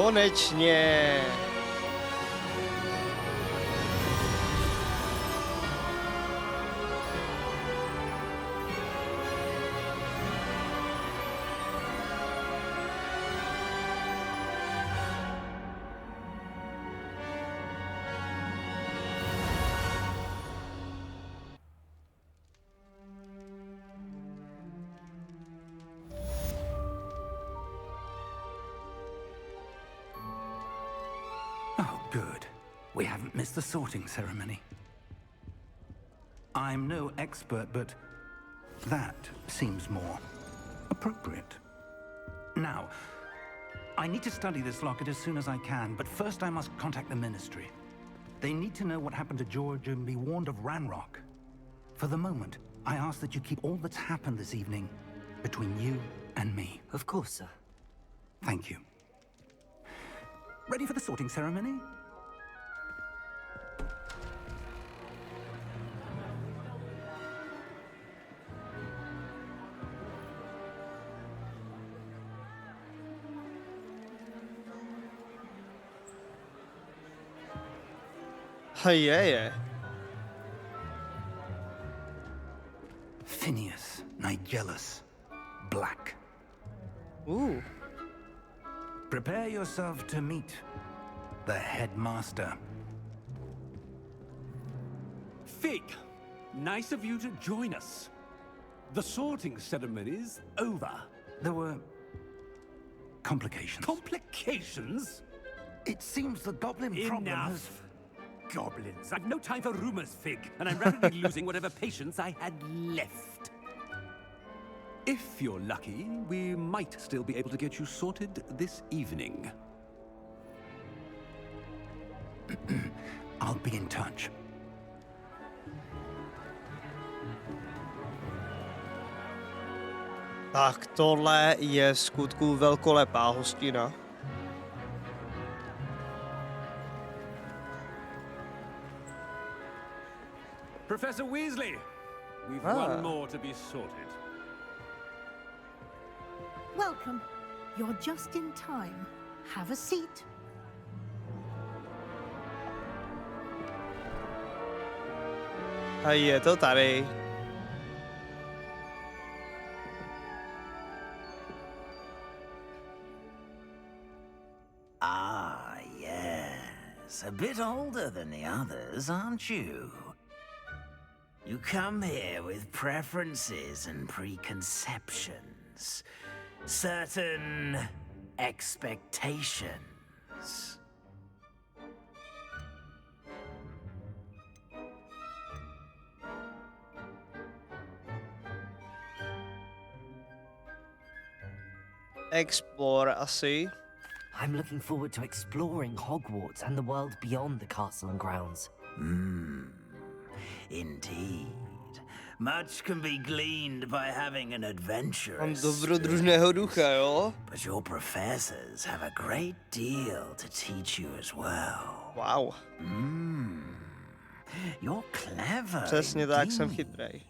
Konečně. Oh, good. We haven't missed the sorting ceremony. I'm no expert, but that seems more appropriate. Now, I need to study this locket as soon as I can, but first I must contact the Ministry. They need to know what happened to George and be warned of Ranrock. For the moment, I ask that you keep all that's happened this evening between you and me. Of course, sir. Thank you. Ready for the sorting ceremony? Je. Phineas, Nigellus, Black. Prepare yourself to meet the headmaster. Fig, nice of you to join us. The sorting ceremony's over. There were complications. Complications? It seems the goblin problem has... Enough. Goblins. I've no time for rumors, Fig, and I'm rapidly losing whatever patience I had left. If you're lucky, we might still be able to get you sorted this evening. I'll be in touch. Tak tohle je v skutku velkolepá hostina. Professor Weasley, we've one more to be sorted. Welcome. You're just in time. Have a seat. A je to tady. Ah, yes. A bit older than the others, aren't you? You come here with preferences and preconceptions. Certain expectations. Explore asi. I'm looking forward to exploring Hogwarts and the world beyond the castle and grounds. Indeed. Much can be gleaned by having an Mám adventurous dobrodružného ducha, jo? but your professors have a great deal to teach you as well. Wow. You're clever. Přesně tak, jsem indeed. chytrej.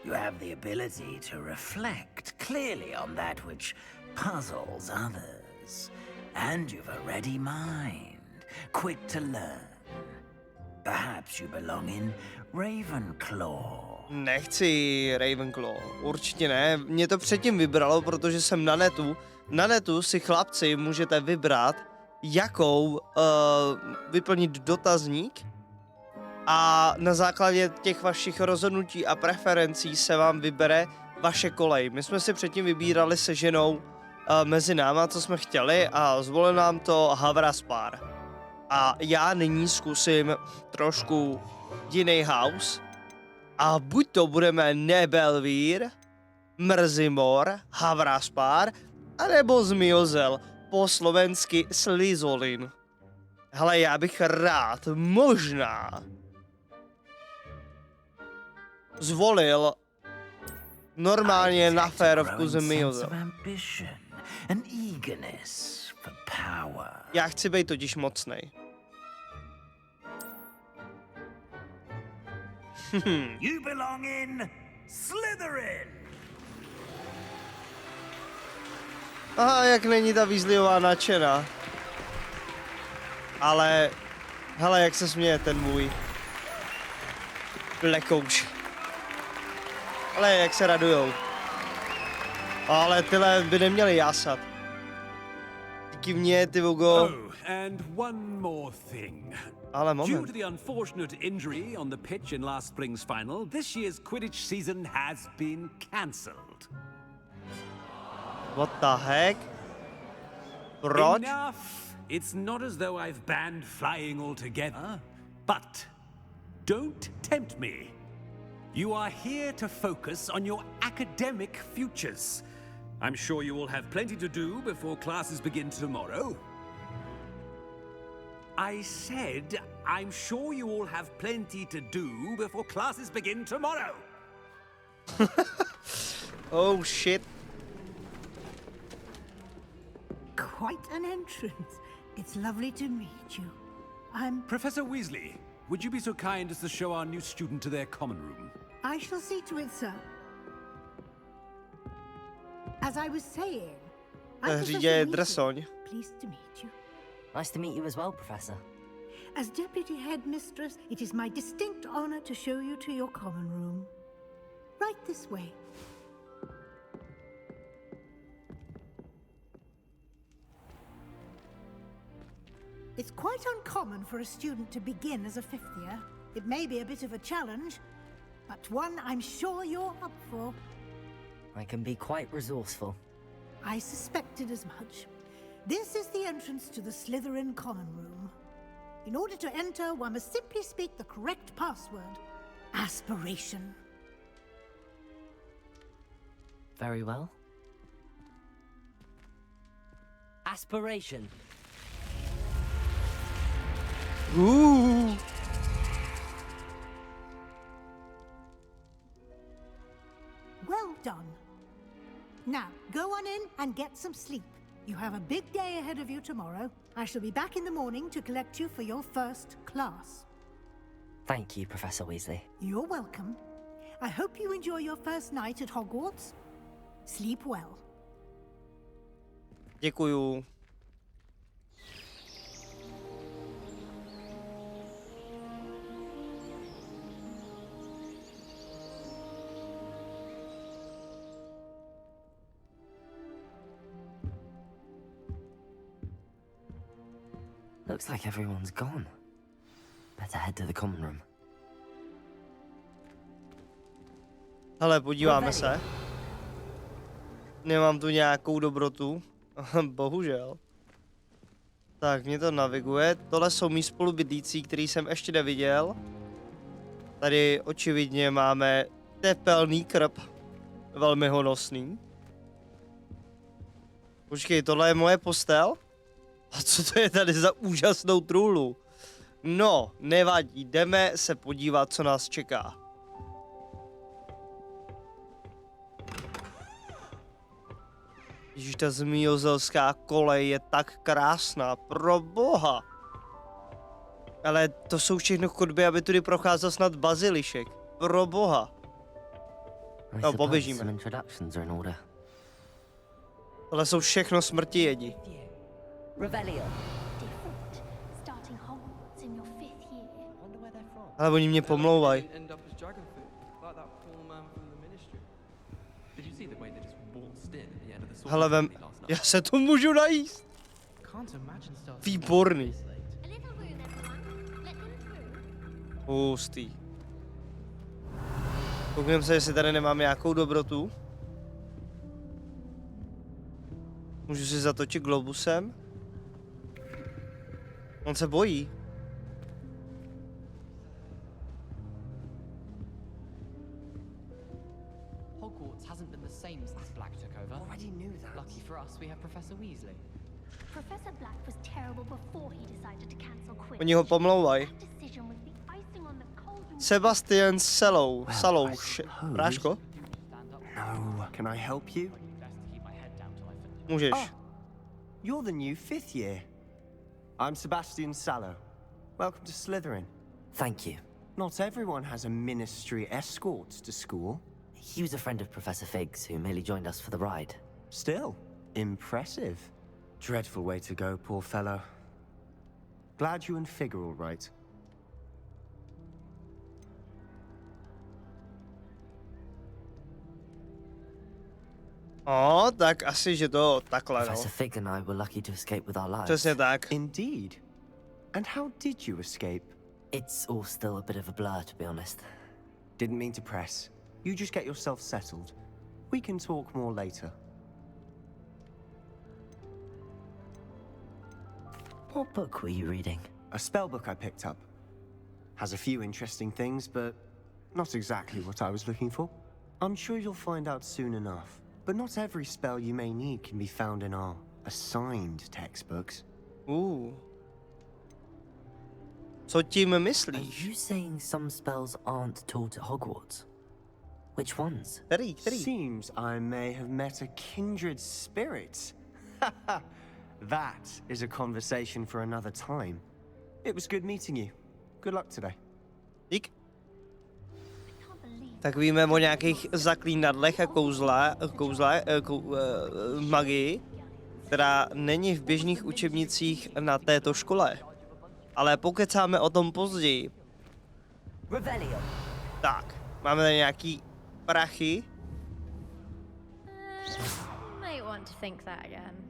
You have the ability to reflect clearly on that which puzzles others. And you've a ready mind, quick to learn. Perhaps you belong in Ravenclaw. Nechci Ravenclaw, určitě ne. Mě to předtím vybralo, protože jsem na netu. Na netu si chlapci můžete vybrat, jakou vyplnit dotazník. A na základě těch vašich rozhodnutí a preferencí se vám vybere vaše kolej. My jsme si předtím vybírali se ženou mezi náma, co jsme chtěli, a zvolil nám to Havraspár. A já nyní zkusím trošku jiný house. A buď to budeme Nebelvír, Mrzimor, Havraspár, anebo ZMIZOEL, po slovensky Slizolin. Hele, já bych rád možná zvolil normálně na férovku ZMIZOEL. An eagerness for power. Já chci být totiž mocnej. You belong in Slytherin. Aha, jak není ta Weasleyová nadšená. Ale, hele, jak se směje ten můj lekouš. Ale jak se radujou. Ale tyhle by neměli jásat. Díky mně, ty vogo. Oh, and one more thing. Ale Due moment. to the unfortunate injury on the pitch in last spring's final, this year's Quidditch season has been cancelled. What the heck? Proč? Enough! It's not as though I've banned flying altogether, but don't tempt me. You are here to focus on your academic futures. I'm sure you will have plenty to do before classes begin tomorrow. I said, I'm sure you all have plenty to do before classes begin tomorrow. Oh shit. Quite an entrance. It's lovely to meet you. I'm... Professor Weasley, would you be so kind as to show our new student to their common room? I shall see to it, sir. As I was saying, I'm Řídě Professor Weasley. Dresoň. Pleased to meet you. Nice to meet you as well, Professor. As Deputy Headmistress, it is my distinct honor to show you to your common room. Right this way. It's quite uncommon for a student to begin as a fifth year. It may be a bit of a challenge, but one I'm sure you're up for. I can be quite resourceful. I suspected as much. This is the entrance to the Slytherin common room. In order to enter, one must simply speak the correct password. Aspiration. Very well. Aspiration. Ooh. Well done. Now, go on in and get some sleep. You have a big day ahead of you tomorrow. I shall be back in the morning to collect you for your first class. Thank you, Professor Weasley. You're welcome. I hope you enjoy your first night at Hogwarts. Sleep well. Děkuju. Looks like everyone's gone. Better head to the common room. Hele, podíváme se. Nemám tu nějakou dobrotu. Bohužel. Tak, mě to naviguje. Tohle jsou mý spolubydlící, který jsem ještě neviděl. Tady očividně máme tepelný krb. Velmi honosný. Počkej, tohle je moje postel? A co to je tady za úžasnou trůlu? No, nevadí, jdeme se podívat, co nás čeká. Ježiš, ta zmiozelská kolej je tak krásná, pro boha. Ale to jsou všechno chodby, aby tudy procházel snad bazilišek. Pro boha. I No, suppose poběžíme. some introductions are in order. Tohle jsou všechno smrti jedi. Revelio. Different. Starting Hogwarts in your 5th year. Wonder where they're from. Ale oni mě pomlouvají. End up as dragon food, like that poor man from the ministry. Did you see the way they just waltzed in at the end of the sword Hele, vem, last night? já se to můžu najíst. Can't imagine starting Výborný. A little room, everyone. Let them through. Hustý. Koukneme se, jestli tady nemám nějakou dobrotu. Můžu si zatočit globusem? On se bojí. Hogwarts hasn't been the same since Black took over. Already knew that. Lucky for us, we have Professor Weasley. Professor Black was terrible before he decided to cancel Quidditch. Oni ho pomlouvají. That decision was the icing on the cauldron. Sebastian Salouš. Práško? Stand up. No. Can I help you? Best to keep my head down till I finish. Můžeš. Oh, you're the new 5th year. I'm Sebastian Sallow. Welcome to Slytherin. Thank you. Not everyone has a ministry escort to school. He was a friend of Professor Fig's who merely joined us for the ride. Still, impressive. Dreadful way to go, poor fellow. Glad you and Fig are all right. Tak asi, že to takhle, no. Professor Fig and I were lucky to escape with our lives. Přesně tak. Indeed. And how did you escape? It's all still a bit of a blur, to be honest. Didn't mean to press. You just get yourself settled. We can talk more later. What book were you reading? A spell book I picked up. Has a few interesting things, but not exactly what I was looking for. I'm sure you'll find out soon enough. But not every spell you may need can be found in our assigned textbooks. Co tím Are myslíš? you saying some spells aren't taught at Hogwarts? Which ones? Který? Seems I may have met a kindred spirit. That is a conversation for another time. It was good meeting you. Good luck today. Dík. Tak víme o nějakých zaklínadlech a magii, která není v běžných učebnicích na této škole. Ale pokecáme o tom později. Tak, máme tady nějaký prachy. Might want to think that again.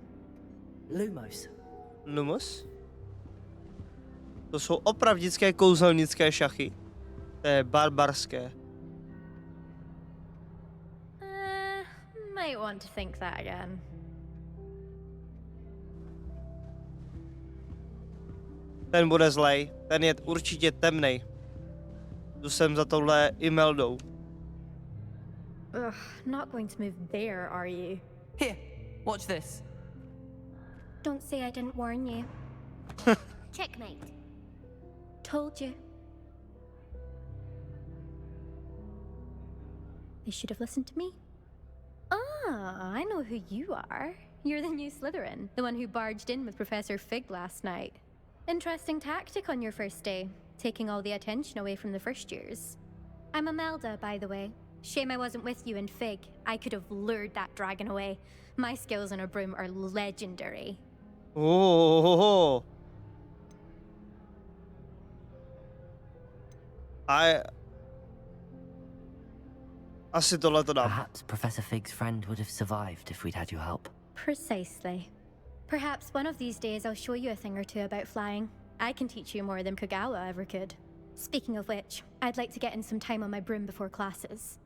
Lumos? To jsou opravdické kouzelnické šachy. To je barbarské. Might want to think that again. Ten bude zlej, ten je určitě temnej. Jdu sem za touhle Imeldou. Not going to move there, are you? Here, watch this. Don't say I didn't warn you. Checkmate. Told you. They should have listened to me. Ah, I know who you are. You're the new Slytherin, the one who barged in with Professor Fig last night. Interesting tactic on your first day, taking all the attention away from the first years. I'm Imelda, by the way. Shame I wasn't with you in Fig. I could have lured that dragon away. My skills on a broom are legendary. Oh. Asi tohle to dám. Perhaps Professor Fig's friend would have survived if we'd had your help. Precisely. Perhaps one of these days I'll show you a thing or two about flying. I can teach you more than Kagawa ever could. Speaking of which, I'd like to get in some time on my broom before classes.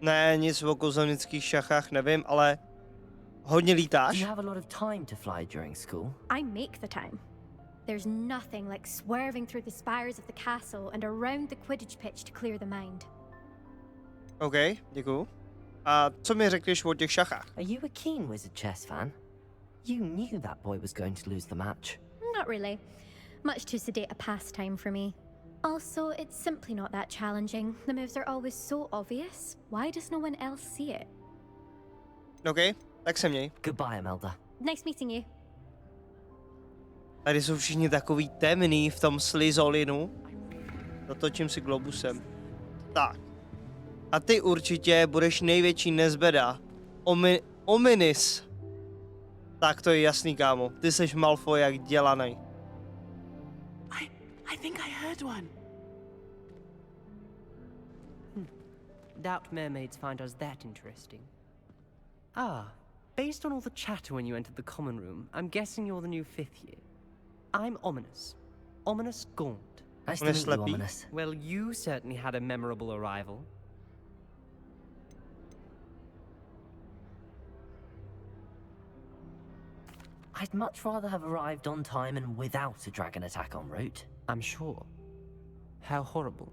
Ne, nic o kouzelnických šachách nevím, ale hodně Do lítáš? you have a lot of time to fly during school? I make the time. There's nothing like swerving through the spires of the castle and around the Quidditch pitch to clear the mind. OK, děkuju. A co mi řekneš o těch šachách? Are you a keen Wizard chess fan? You knew that boy was going to lose the match. Not really. Much too sedate a pastime for me. Also, it's simply not that challenging. The moves are always so obvious. Why does no one else see it? OK, tak se měj. Goodbye, Imelda. Nice meeting you. Tady jsou všichni takový temný v tom Slyzolinu. Zatočím si globusem. Tak. A ty určitě budeš největší nezbeda. Ominis. Tak to je jasný, kámo. Ty seš Malfoy jak dělanej. I think I heard one. Doubt mermaids find us that interesting. Based on all the chatter when you entered the common room, I'm guessing you're the new 5th year. I'm Ominous. Ominous Gaunt. Nice to meet you, Ominous. Well, you certainly had a memorable arrival. I'd much rather have arrived on time and without a dragon attack en route. I'm sure. How horrible.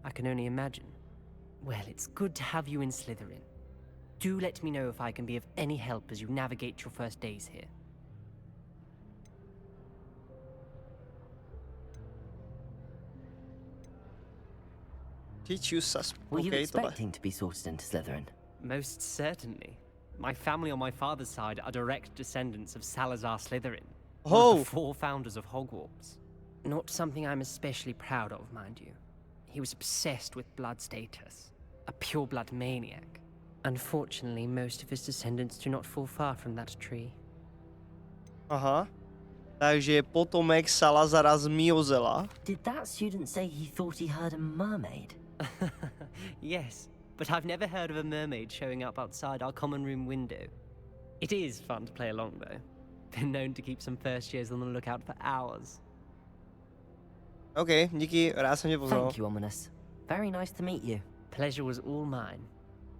I can only imagine. Well, it's good to have you in Slytherin. Do let me know if I can be of any help as you navigate your first days here. Teach you sus. Were you OK, tohle. expecting to be sorted into Slytherin? Most certainly. My family on my father's side are direct descendants of Salazar Slytherin, one of the 4 founders of Hogwarts. Not something I'm especially proud of, mind you. He was obsessed with blood status, a pure-blood maniac. Unfortunately, most of his descendants do not fall far from that tree. Aha. Takže je potomek Salazara ZMIZOEla. Did that student say he thought he heard a mermaid? Yes, but I've never heard of a mermaid showing up outside our common room window. It is fun to play along, though. Been known to keep some first years on the lookout for hours. OK, díky, rád jsem tě poznal. Thank you, Ominous. Very nice to meet you. Pleasure was all mine.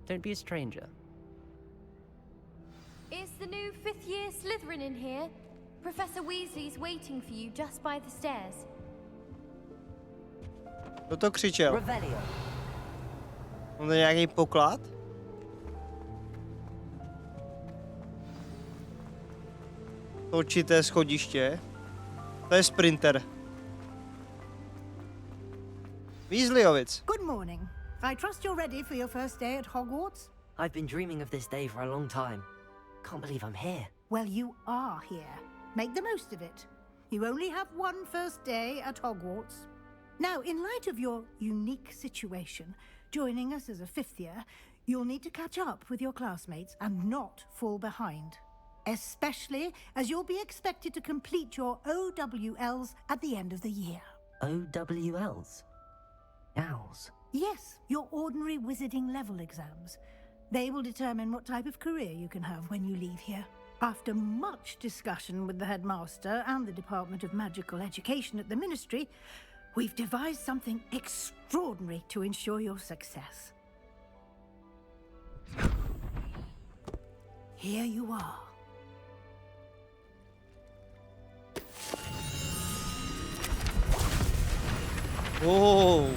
Don't be a stranger. Is the new fifth year Slytherin in here? Professor Weasley's waiting for you just by the stairs. Kdo to křičel? Revelio. On to nějaký poklad? Točité schodiště. To je sprinter. Weasleyovic. Good morning. I trust you're ready for your first day at Hogwarts? I've been dreaming of this day for a long time. Can't believe I'm here. Well, you are here. Make the most of it. You only have one first day at Hogwarts. Now, in light of your unique situation, joining us as a fifth year, you'll need to catch up with your classmates and not fall behind. Especially as you'll be expected to complete your OWLs at the end of the year. OWLs? Owls? Yes, your ordinary wizarding level exams. They will determine what type of career you can have when you leave here. After much discussion with the headmaster and the Department of Magical Education at the Ministry, we've devised something extraordinary to ensure your success. Here you are. Oh.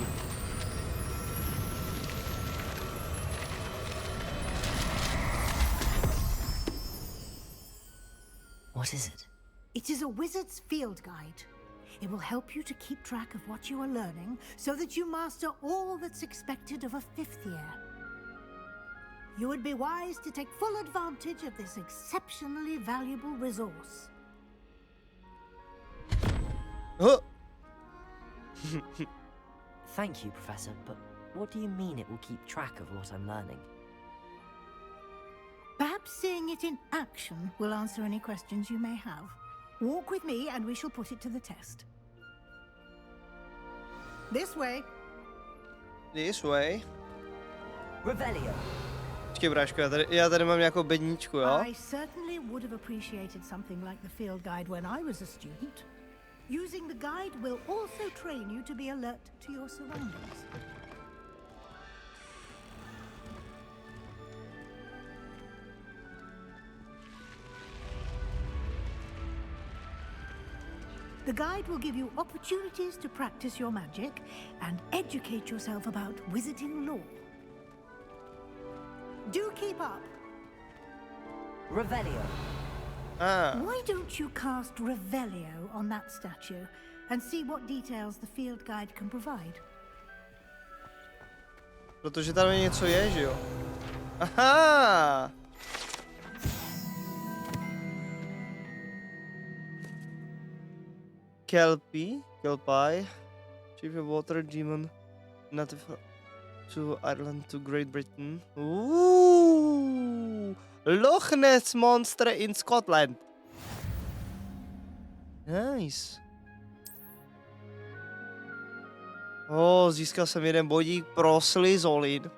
What is it? It is a wizard's field guide. It will help you to keep track of what you are learning so that you master all that's expected of a fifth year. You would be wise to take full advantage of this exceptionally valuable resource. Oh. Thank you, Professor, but what do you mean it will keep track of what I'm learning? Perhaps seeing it in action will answer any questions you may have. Walk with me and we shall put it to the test. This way. This way. Revelio. Počkej, bráško, já tady mám nějakou bedničku, jo? I certainly would have appreciated something like the field guide when I was a student. Using the guide will also train you to be alert to your surroundings. The guide will give you opportunities to practice your magic and educate yourself about wizarding lore. Do keep up. Revelio. Ah. Why don't you cast Revelio on that statue and see what details the field guide can provide? Protože tam něco je, že jo? Aha! Kelpie, Chief of Water Demon, native to Ireland to Great Britain. Ooh, Loch Ness monster in Scotland. Nice. Získal jsem jeden bodík pro Slyzolin.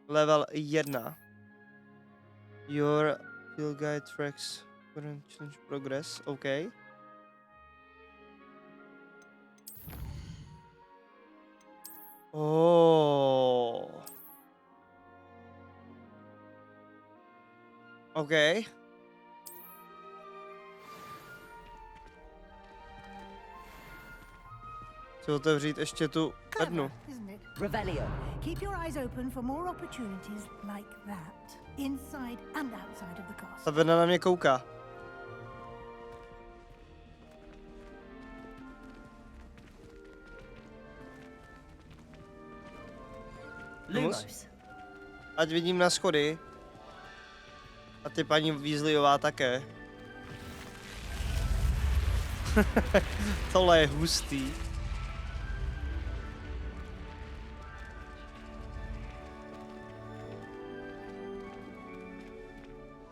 Level 1. Your field guide tracks current challenge progress. OK. OK. Chci otevřít ještě tu bednu. Revelio. Keep your eyes open for more opportunities like that, inside and outside of the castle. Ta bedna na mě kouká. Lumos. Ať vidím na schody. A ty paní Weasleyová také. Tohle je hustý.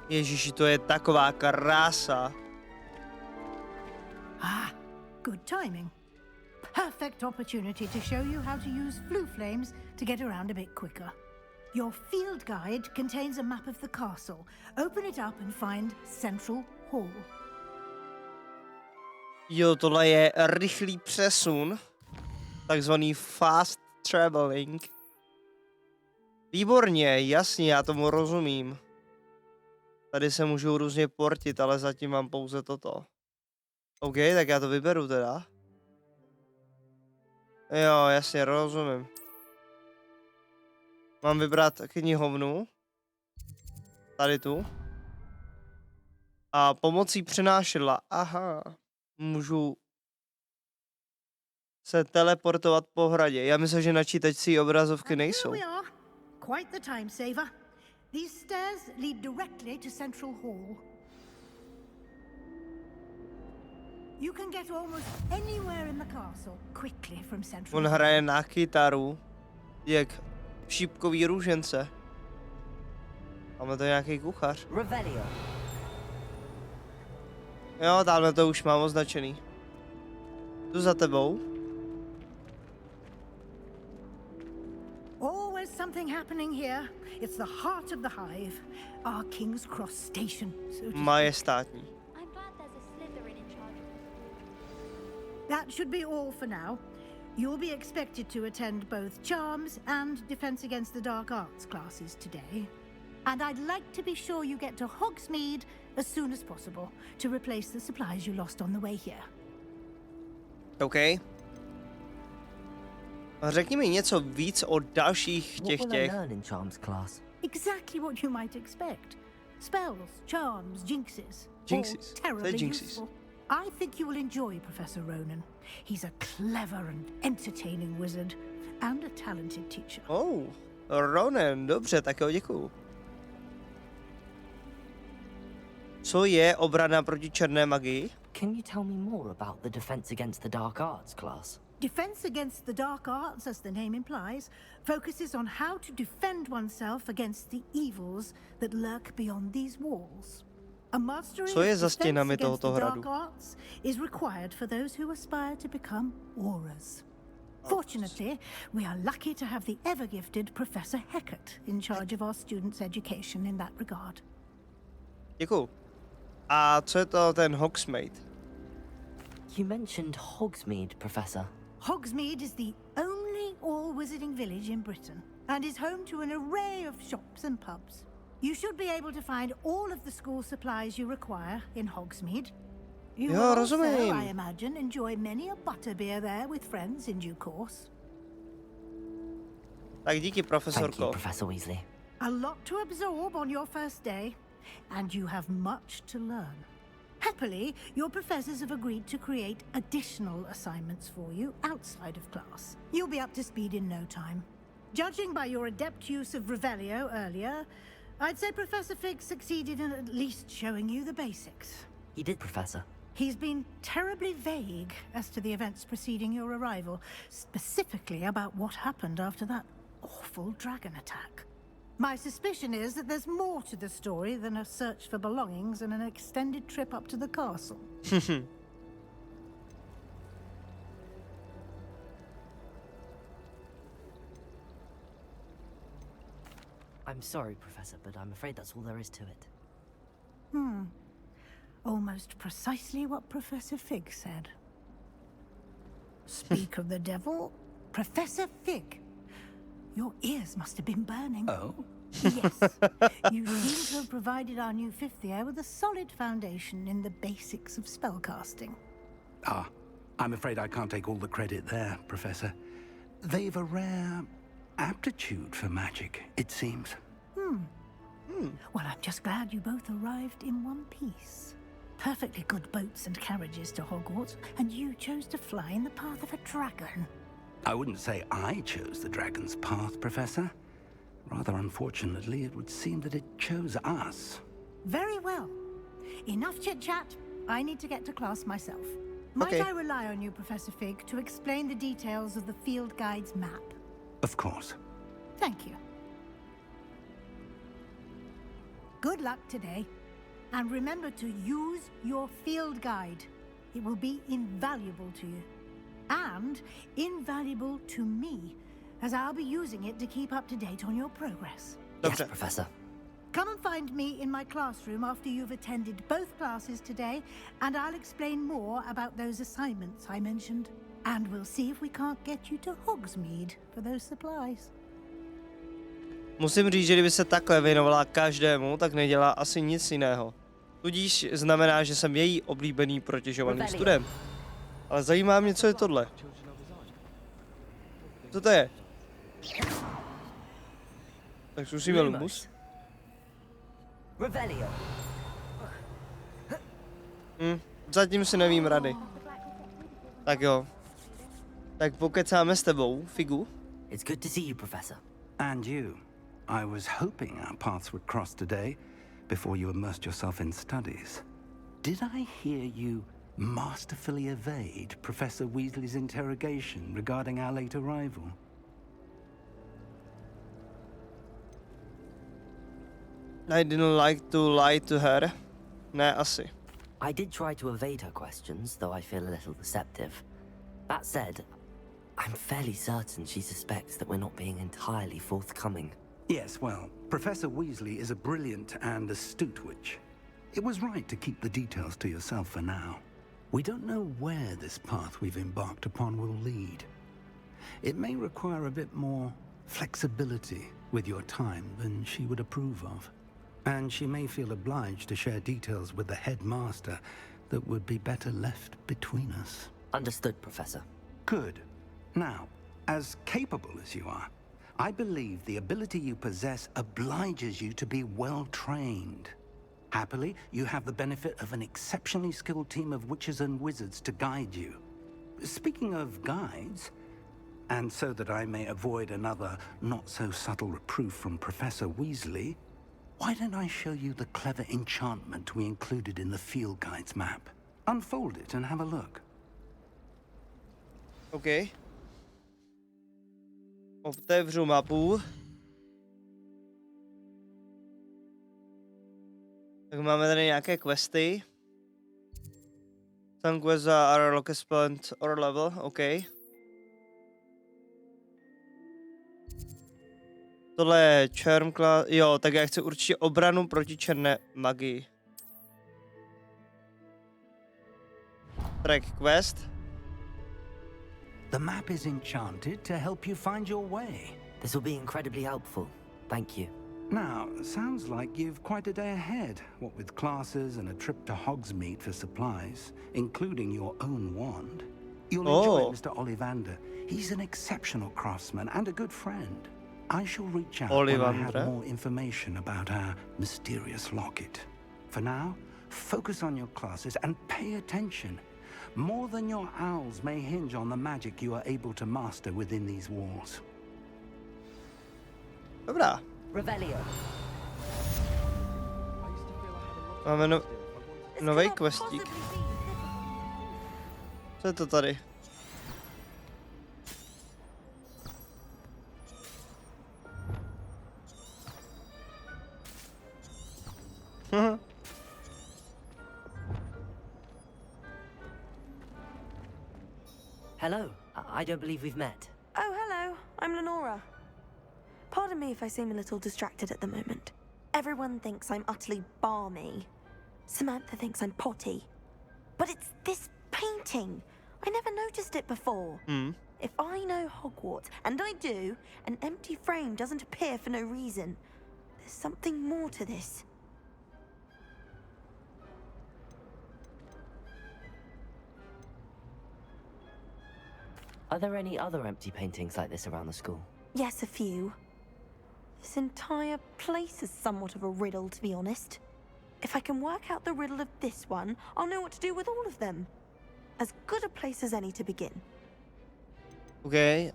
Ježiši, to je taková krása. Ah, good timing. Perfect opportunity to show you how to use flue flames to get around a bit quicker. Your field guide contains a map of the castle. Open it up and find Central Hall. Jo, tohle je rychlý přesun. Takzvaný fast traveling. Výborně, jasně, já tomu rozumím. Tady se můžou různě portit, ale zatím mám pouze toto. OK, tak já to vyberu teda. Jo, jasně, rozumím. Mám vybrat knihovnu. Tady tu. A pomocí přenášedla. Aha. Můžu se teleportovat po hradě. Já myslím, že načítačcí obrazovky nejsou. Quite the time saver. These stairs lead directly to Central Hall. You can get almost anywhere in the castle quickly from Central On Hall. hraje na kytaru, jak šípkový růžence. Máme to nějaký kuchař. Revelio. Jo, tamhle to už mám označený. Jdu za tebou. Always something happening here. It's the heart of the hive. Our King's Cross station. So Majestátní. I'm glad there's a Slytherin in charge. that should be all for now. You'll be expected to attend both Charms and Defense Against the Dark Arts classes today. And I'd like to be sure you get to Hogsmeade as soon as possible to replace the supplies you lost on the way here. OK. Řekni mi něco víc o dalších těch. What will I learn in Charms class? Exactly what you might expect. Spells, charms, jinxes. Jinxes. All terribly They're jinxes. useful. I think you will enjoy Professor Ronan. He's a clever and entertaining wizard and a talented teacher. Oh, Ronan, dobře, tak jo, děkuju. Co je obrana proti černé magii? Can you tell me more about the Defense Against the Dark Arts class? Defense Against the Dark Arts, as the name implies, focuses on how to defend oneself against the evils that lurk beyond these walls. A mastery Co je of za Defense stěnami Against tohoto the hradu? Dark Arts is required for those who aspire to become Aurors. Fortunately, we are lucky to have the ever-gifted Professor Hecat in charge of our students' education in that regard. Děkuju. A co je to ten Hogsmeade? You mentioned Hogsmeade, Professor. Hogsmeade is the only all-wizarding village in Britain and is home to an array of shops and pubs. You should be able to find all of the school supplies you require in Hogsmeade. You will also, I imagine, enjoy many a butterbeer there with friends in due course. Tak díky, profesorko. Thank you, Professor Weasley. A lot to absorb on your first day, and you have much to learn. Happily, your professors have agreed to create additional assignments for you outside of class. You'll be up to speed in no time. Judging by your adept use of Revelio earlier, I'd say Professor Fig succeeded in at least showing you the basics. He did, Professor. He's been terribly vague as to the events preceding your arrival, specifically about what happened after that awful dragon attack. My suspicion is that there's more to the story than a search for belongings and an extended trip up to the castle. I'm sorry, Professor, but I'm afraid that's all there is to it. Almost precisely what Professor Fig said. Speak of the devil, Professor Fig. Your ears must have been burning. Oh? Yes. You seem to have provided our new fifth year with a solid foundation in the basics of spellcasting. Ah, I'm afraid I can't take all the credit there, Professor. They've a rare aptitude for magic, it seems. Well, I'm just glad you both arrived in one piece. Perfectly good boats and carriages to Hogwarts, and you chose to fly in the path of a dragon. I wouldn't say I chose the dragon's path, Professor. Rather unfortunately, it would seem that it chose us. Very well. Enough chit-chat. I need to get to class myself. Might Okay. I rely on you, Professor Fig, to explain the details of the field guide's map? Of course. Thank you. Good luck today. And remember to use your field guide. It will be invaluable to you. And invaluable to me, as I'll be using it to keep up to date on your progress. Yes, Professor. Come and find me in my classroom after you've attended both classes today, and I'll explain more about those assignments I mentioned. And we'll see if we can't get you to Hogsmeade for those supplies. Musím říct, že kdyby se takhle věnovala každému, tak nedělá asi nic jiného. Tudíž znamená, že jsem její oblíbený protěžovaný student. Ale zajímá mě, co je tohle. Co to je? Tak zkusíme Lumus. Zatím si nevím rady. Tak jo. Tak pokecáme s tebou, Figu. It's good to see you, Professor. And you. I was hoping our paths would cross today, before you immersed yourself in studies. Did I hear you masterfully evade Professor Weasley's interrogation regarding our late arrival? I didn't like to lie to her. Ne, asi. I did try to evade her questions, though I feel a little deceptive. That said, I'm fairly certain she suspects that we're not being entirely forthcoming. Yes, well, Professor Weasley is a brilliant and astute witch. It was right to keep the details to yourself for now. We don't know where this path we've embarked upon will lead. It may require a bit more flexibility with your time than she would approve of. And she may feel obliged to share details with the headmaster that would be better left between us. Understood, Professor. Good. Now, as capable as you are, I believe the ability you possess obliges you to be well trained. Happily, you have the benefit of an exceptionally skilled team of witches and wizards to guide you. Speaking of guides, and so that I may avoid another not-so-subtle reproof from Professor Weasley, why don't I show you the clever enchantment we included in the field guide's map? Unfold it and have a look. OK. Otevřu mapu. Tak máme tady nějaké questy. Some quests are lock spent or level, OK. Tohle je charm class, jo, tak já chci určitě obranu proti černé magii. Track quest. The map is enchanted to help you find your way. This will be incredibly helpful. Thank you. Now, sounds like you've quite a day ahead, what with classes and a trip to Hogsmeade for supplies, including your own wand. You'll enjoy it, Mr. Ollivander. He's an exceptional craftsman and a good friend. I shall reach out when I have more information about our mysterious locket. For now, focus on your classes and pay attention. More than your owls may hinge on the magic you are able to master within these walls. Dobrá. Revelio. Máme nový questík. Co je to tady? Hello. I don't believe we've met. Oh, hello. I'm Lenora. Pardon me if I seem a little distracted at the moment. Everyone thinks I'm utterly balmy. Samantha thinks I'm potty. But it's this painting. I never noticed it before. If I know Hogwarts, and I do, an empty frame doesn't appear for no reason. There's something more to this. Are there any other empty paintings like this around the school? Yes, a few. This entire place is somewhat of a riddle, to be honest. If I can work out the riddle of this one, I'll know what to do with all of them. As good a place as any to begin. Okay.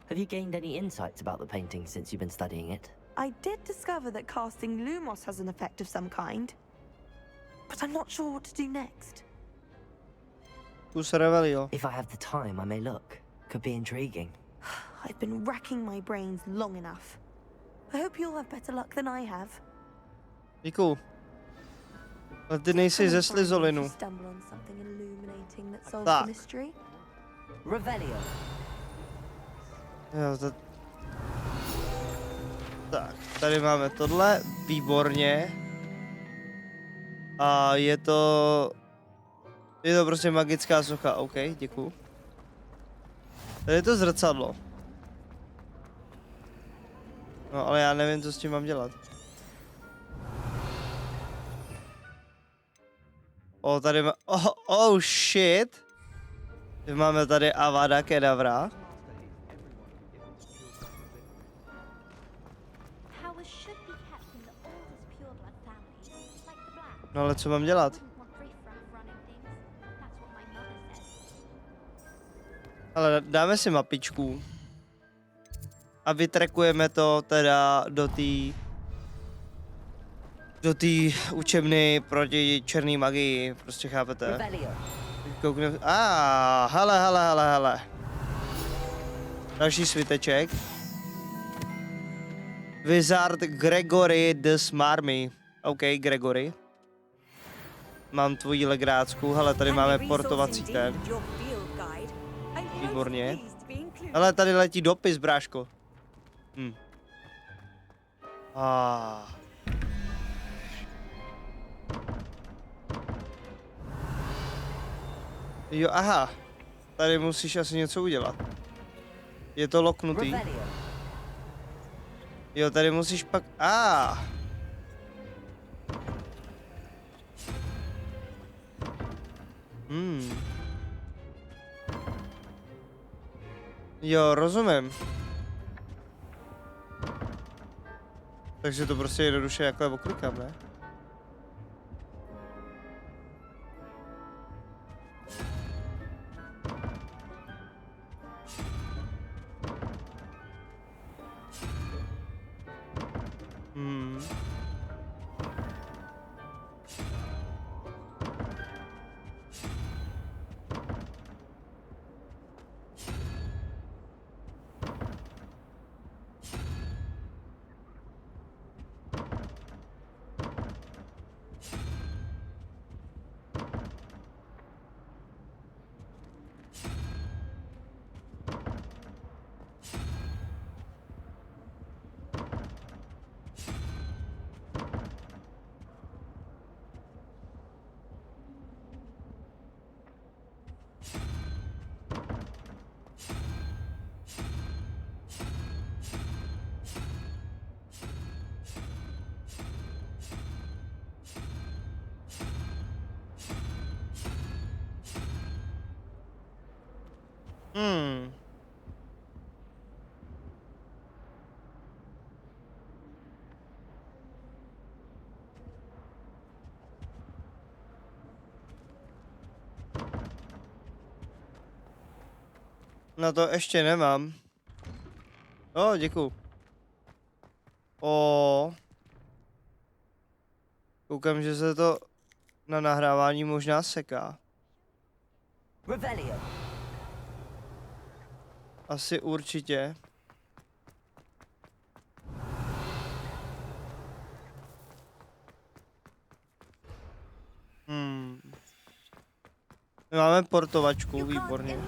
Have you gained any insights about the painting since you've been studying it? I did discover that casting Lumos has an effect of some kind. But I'm not sure what to do next. If I have the time, I may look. Could be intriguing. I've been racking my brains long enough. I hope you'll have better luck than I have. Děkuju. Ale ty nejsi ze Slizolinu. Tak. Jo, tak, tady máme tohle, výborně. A je to prostě magická socha, OK, děkuju. Tady je to zrcadlo. No, ale já nevím, co s tím mám dělat. Tady má... Oh shit! Máme tady Avada Kedavra. No ale co mám dělat? Ale dáme si mapičku. A vytrekujeme to teda do učebny proti černý magii, prostě chápete? Koukneme, hele. Další sviteček. Wizard Gregory the Smarmy. OK, Gregory. Mám tvoji legrácku, hele, tady máme portovací ten. Výborně. Hele, tady letí dopis, bráško. Jo, aha. Tady musíš asi něco udělat. Je to loknutý. Jo, tady musíš pak... Jo, rozumím. Takže to prostě jednoduše jako oklikám, ne? No to ještě nemám. Děkuju. Koukám, že se to na nahrávání možná seká. Asi určitě. Máme portovačku, výborně.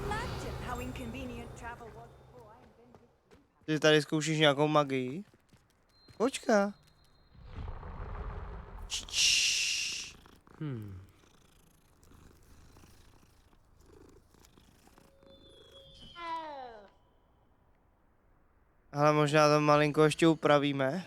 Ty tady zkoušíš nějakou magii? Počká. Ale možná to malinko ještě upravíme.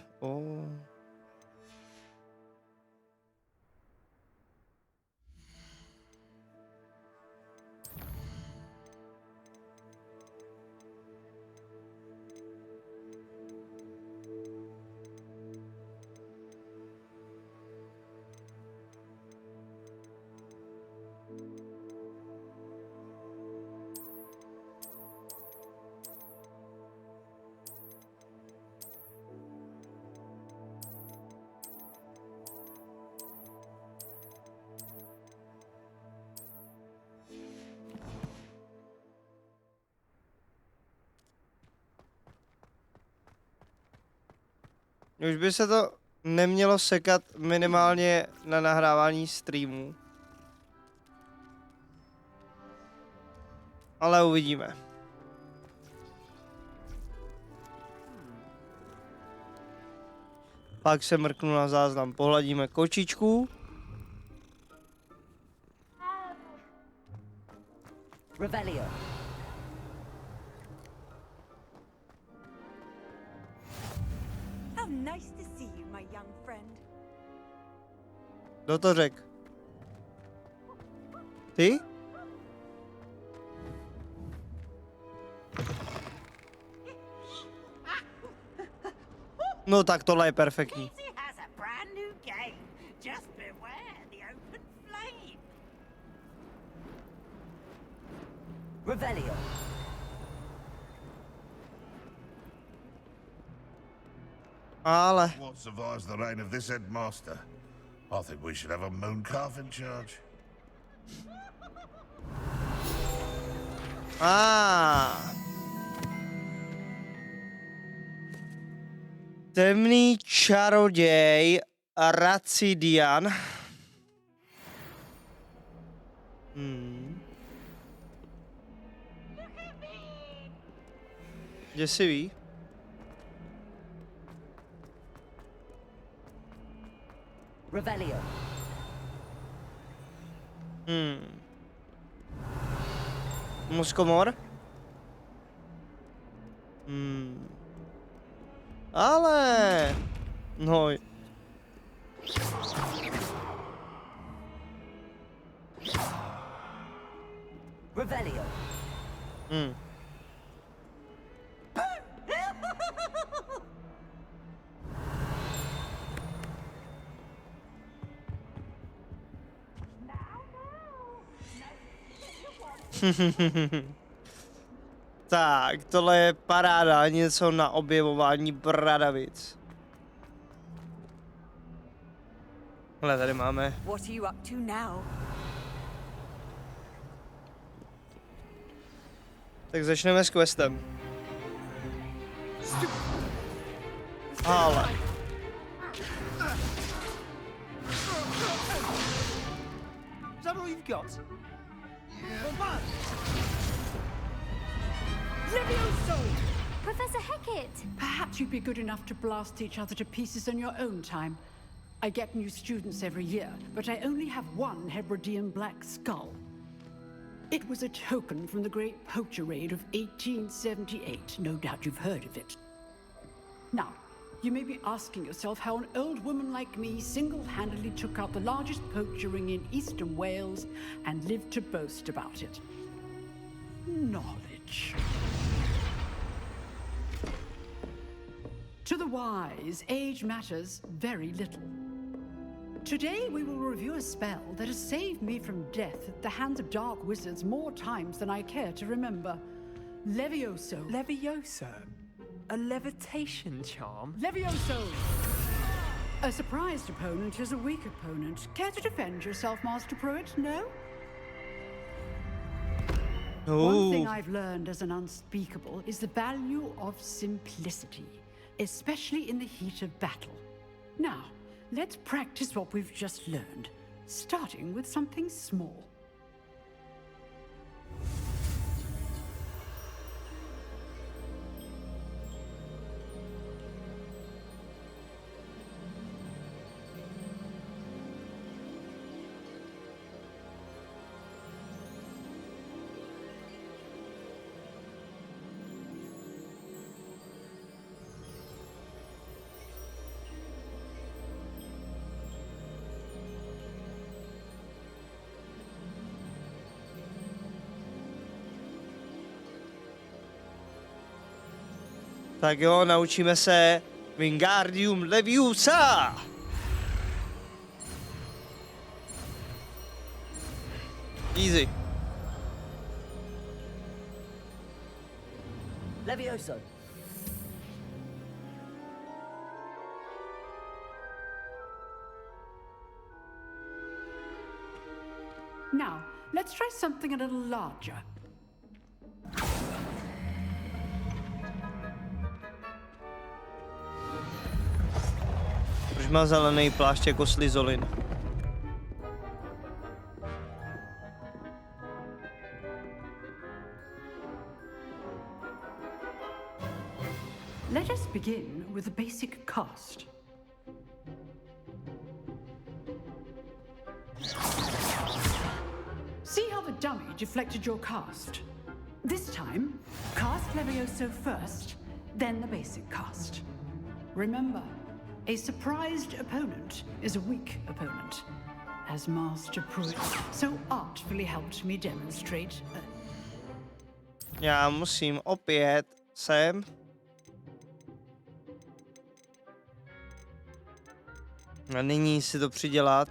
Už by se to nemělo sekat minimálně na nahrávání streamů. Ale uvidíme. Pak se mrknu na záznam, pohladíme kočičku. Revelio. How nice to see you, my young friend. Kdo to řek? Ty? No tak tohle je perfektní. Revelio. Ale. What survives the reign of this headmaster? I think we should have a moon calf in charge. Temný čaroděj Racidian. Děsivý. Revelio. Muskomor. Ale. No. Revelio. Tak, tohle je paráda, něco na objevování Bradavic. Hele, tady máme. What are you up to now? Tak začneme s questem. Ale. Is that all you've got? Professor Hecat! Perhaps you'd be good enough to blast each other to pieces on your own time. I get new students every year, but I only have one Hebridean black skull. It was a token from the Great Poacher Raid of 1878. No doubt you've heard of it. Now, you may be asking yourself how an old woman like me single-handedly took out the largest poacher ring in eastern Wales and lived to boast about it. Knowledge. To the wise, age matters very little. Today we will review a spell that has saved me from death at the hands of dark wizards more times than I care to remember. Levioso. Levioso? A levitation charm? Levioso! A surprised opponent is a weak opponent. Care to defend yourself, Master Pruitt? No? One thing I've learned as an unspeakable is the value of simplicity, especially in the heat of battle. Now, let's practice what we've just learned, starting with something small. Tak jo, naučíme se Wingardium Leviosa. Easy. Levioso. Now, let's try something a little larger. Proč má zelený plášť jako Slizolin. Let us begin with the basic cast. See how the dummy deflected your cast? This time, cast Levioso first, then the basic cast. Remember, a surprised opponent is a weak opponent, as Master Pruitt so artfully helped me demonstrate. Já musím opět sem. A nyní si to přidělat.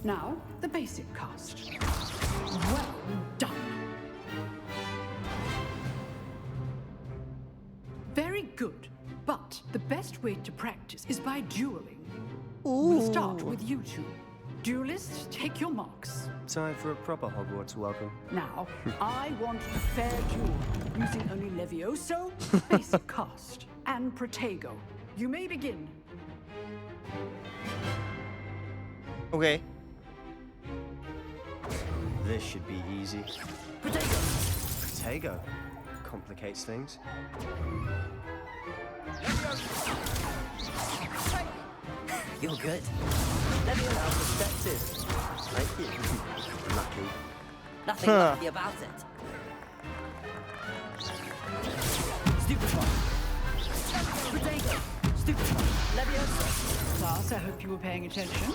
Now, the basic cast. Well done. Very good, but the best way to practice is by dueling. We'll start with you two. Duelists, take your marks. Time for a proper Hogwarts welcome. Now, I want a fair duel, using only Levioso, basic cast, and Protego. You may begin. Okay. This should be easy. Protego complicates things. You're good. Levioso perspective. Thank you. Lucky. Nothing lucky about it. Stupid one. Protego. Stupid one. Levioso. Class, I hope you were paying attention.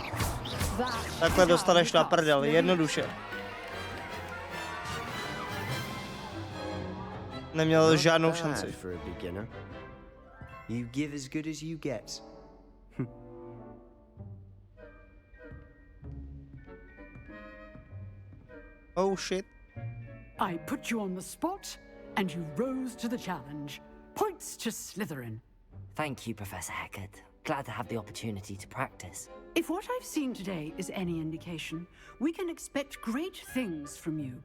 Takhle dostaneš na prdel, jednoduše. Neměl žádnou šanci. For a beginner. You give as good as you get. Oh shit. I put you on the spot, and you rose to the challenge. Points to Slytherin. Thank you, Professor Hecat. Glad to have the opportunity to practice. If what I've seen today is any indication, we can expect great things from you.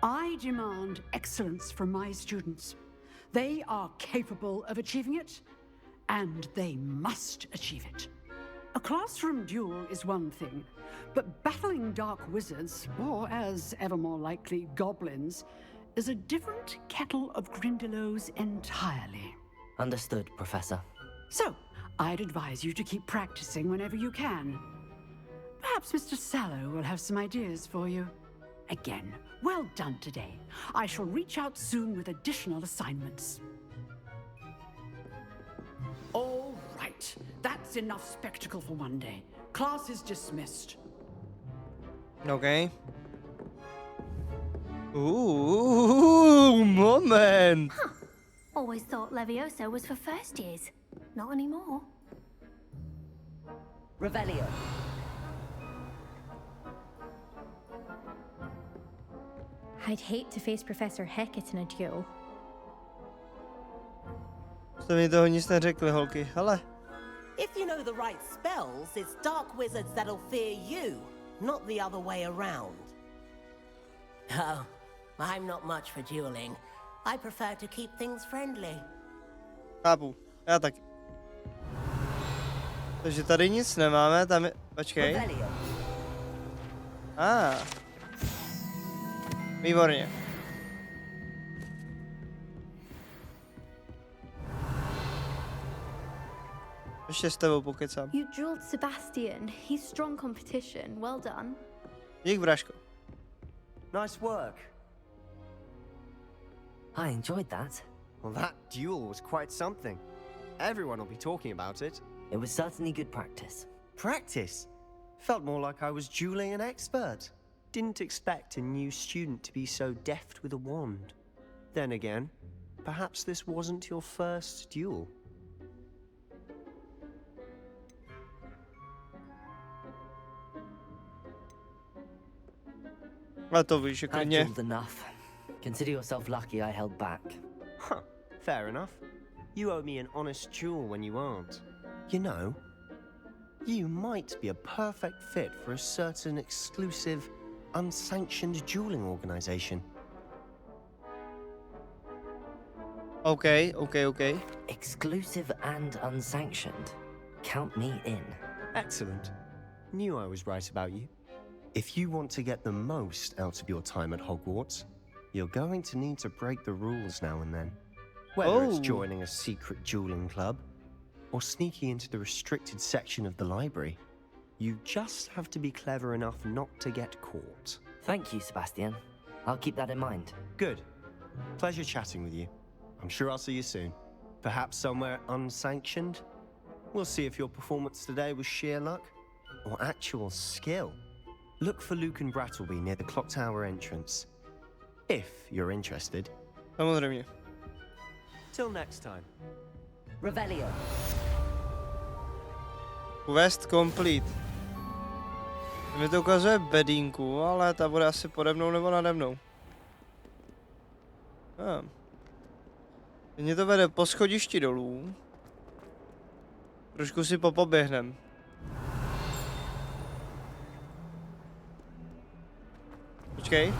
I demand excellence from my students. They are capable of achieving it, and they must achieve it. A classroom duel is one thing, but battling dark wizards, or as ever more likely, goblins, is a different kettle of Grindylows entirely. Understood, Professor. So, I'd advise you to keep practicing whenever you can. Perhaps Mr. Sallow will have some ideas for you. Again, well done today. I shall reach out soon with additional assignments. All right, that's enough spectacle for one day. Class is dismissed. Okay. Ooh, moment. Huh. Always thought Levioso was for first years. Not anymore. Revelio. I'd hate to face Professor Hecat in a duel. Jste mi toho nic neřekli, holky. Hele. If you know the right spells, it's dark wizards that'll fear you, not the other way around. Oh, I'm not much for dueling. I prefer to keep things friendly. Chápu, já taky. Takže tady nic nemáme, tam je... Počkej. Výborně. Ještě s tebou pokecám. You drilled Sebastian. He's strong competition. Well done. Dík, Braško. Nice work. I enjoyed that. Well, that duel was quite something. Everyone will be talking about it. It was certainly good practice. Practice? Felt more like I was dueling an expert. Didn't expect a new student to be so deft with a wand. Then again, perhaps this wasn't your first duel. I dueled enough. Consider yourself lucky I held back. Huh, fair enough. You owe me an honest duel when you aren't. You know, you might be a perfect fit for a certain exclusive, unsanctioned dueling organization. OK. Exclusive and unsanctioned. Count me in. Excellent. Knew I was right about you. If you want to get the most out of your time at Hogwarts, you're going to need to break the rules now and then. Whether it's joining a secret dueling club, or sneaking into the restricted section of the library, you just have to be clever enough not to get caught. Thank you, Sebastian. I'll keep that in mind. Good. Pleasure chatting with you. I'm sure I'll see you soon. Perhaps somewhere unsanctioned? We'll see if your performance today was sheer luck or actual skill. Look for Luke and Brattleby near the clock tower entrance. If you're interested. Samozřejmě. Till next time. Revelio. Quest complete. Mi to ukazuje bedínku, ale ta bude asi pode mnou nebo nade mnou. Mně to vede po schodišti dolů. Trošku si popoběhnem. Počkej.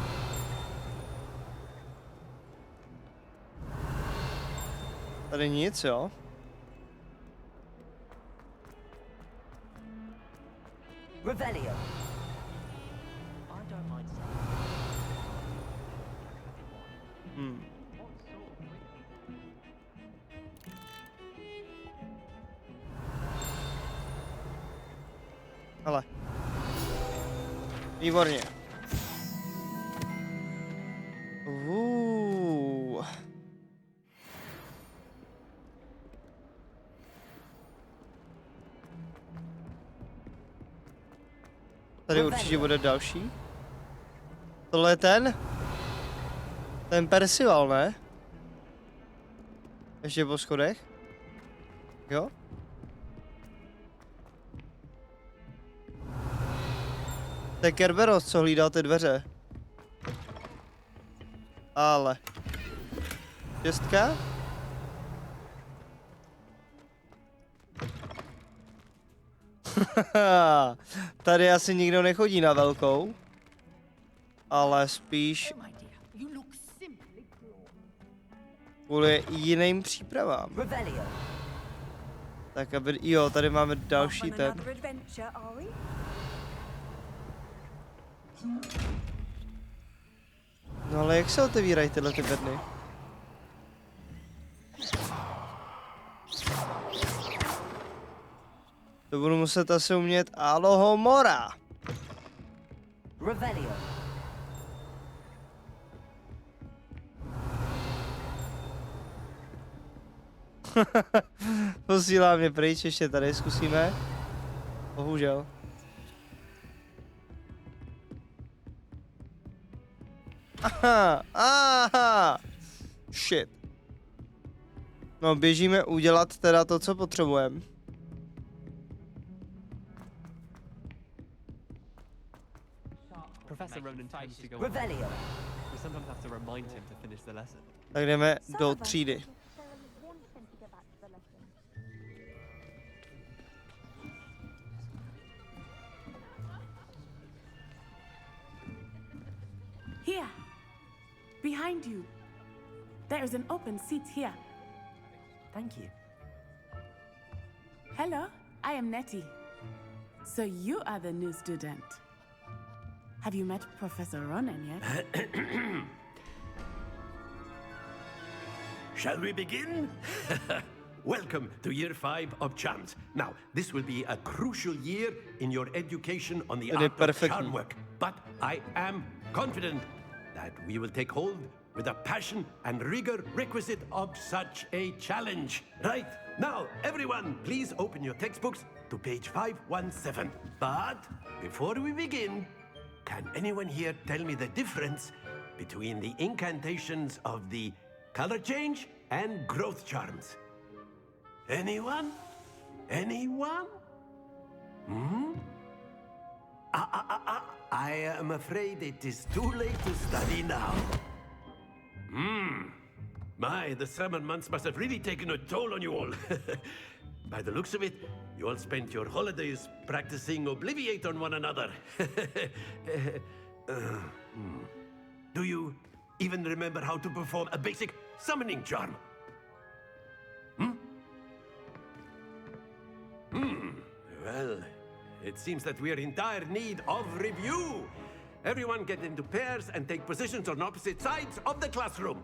Tady nic, jo? Revelio. Hele. Výborně. Tady určitě bude další. Tohle je ten Percival, ne? Ještě po schodech? Jo? To je Kerberos, co hlídal ty dveře. Ale. 6. Tady asi nikdo nechodí na velkou. Ale spíš kvůli jiným přípravám. Tak aby, jo, tady máme další ten. No ale jak se otevírají tyhle ty bedny? To budu muset asi umět Alohomora. Revelio. Posílá mě pryč, ještě tady zkusíme. Bohužel. Aha. Shit. No, běžíme udělat teda to, co potřebujeme. Professor Ronan tends to go. Revelio. We sometimes have to remind him to finish the lesson. Tak jdeme do třídy. Here, behind you. There is an open seat here. Thank you. Hello, I am Nettie. So you are the new student. Have you met Professor Ronan yet? Shall we begin? Welcome to year 5 of charms. Now, this will be a crucial year in your education on the art of charm work. But I am confident that we will take hold with the passion and rigor requisite of such a challenge. Right, now, everyone, please open your textbooks to page 517. But before we begin, can anyone here tell me the difference between the incantations of the color change and growth charms? Anyone? Anyone? I am afraid it is too late to study now. My, the summer months must have really taken a toll on you all. By the looks of it, you all spent your holidays practicing Obliviate on one another. Do you even remember how to perform a basic summoning charm? Well, it seems that we're in dire need of review. Everyone get into pairs and take positions on opposite sides of the classroom.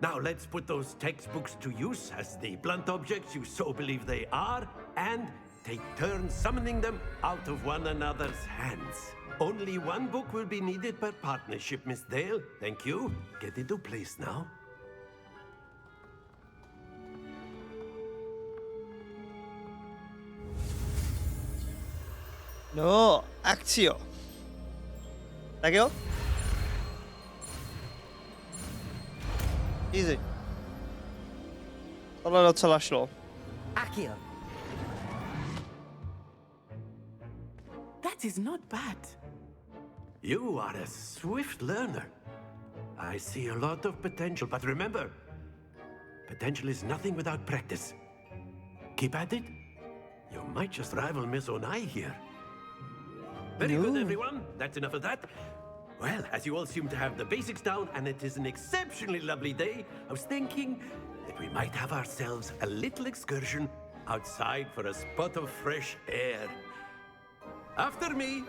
Now let's put those textbooks to use as the blunt objects you so believe they are, and take turns summoning them out of one another's hands. Only one book will be needed per partnership, Miss Dale. Thank you. Get into place now. No, akcio. Tak jo? Easy. Tohle docela šlo. Accio. That is not bad. You are a swift learner. I see a lot of potential, but remember, potential is nothing without practice. Keep at it. You might just rival Miss Onai here. Very good, everyone. That's enough of that. Well, as you all seem to have the basics down, and it is an exceptionally lovely day, I was thinking that we might have ourselves a little excursion outside for a spot of fresh air. After me.